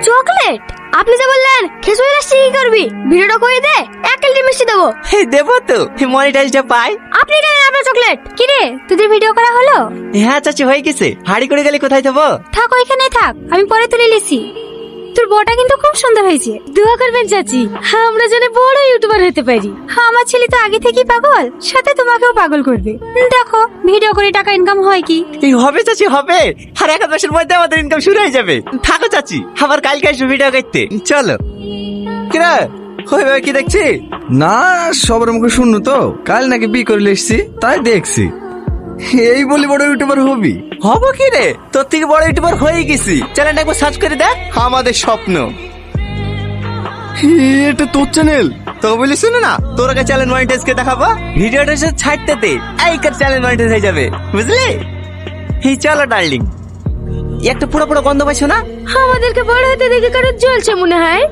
Chocolate? আপনি যে বললেন খেজুর রাশি কি করবি, ভিডিওটা করে দে, 1 কেজি মিষ্টি দেবো। দেবো তো, মনিটাইজটা পাই। আপনি কেন আপনার চকলেট? কি রে, তোদের ভিডিও করা হলো? হ্যাঁ চাচি হয়ে গেছে। হাড়ি করে গেলে কোথায় দেবো? থাক ওইখানেই থাক, আমি পরে তুলে লিছি। তোর বউটা কিন্তু খুব সুন্দর হয়েছে। দোয়া করবেন চাচি, আমরা যেন বড় ইউটিউবার হতে পারি। আমার ছেলে তো আগে থেকেই পাগল, সাথে তোমাকেও পাগল করবে। দেখো ভিডিও করে টাকা ইনকাম হয় কি। এই হবে চাচি হবে, আর 1 মাসের মধ্যে আমাদের ইনকাম শুরু হয়ে যাবে। থাকো চাচি, আবার কালকে আসবো ভিডিও করতে। চলো। কিরা ওইভাবে কি দেখছি? না, সবার মুখে শুনু তো কাল নাকি বিয়ে করে এসছি, তাই দেখছি। এই বলি বড় ইউটিউবার হবি? হবো কি রে, তোর থেকে বড় ইউটিউবার হয়ে গেছি। চ্যানেলটা একবার সার্চ করে দেখ, আমাদের স্বপ্ন। এটা তোর চ্যানেল? তো বলি শুনে না, তোর আগে চ্যানেল মনিটাইজ কে দেখাবো, ভিডিওটা এসে ছাড়তে দে, এই কার চ্যানেল মনিটাইজ হয়ে যাবে, বুঝলি? এই চলো ডার্লিং। একটা পুরো পুরো গন্ধ পাইছো না? আমাদেরকে বড় হতে দেখে কারো জ্বলছে মনে হয়।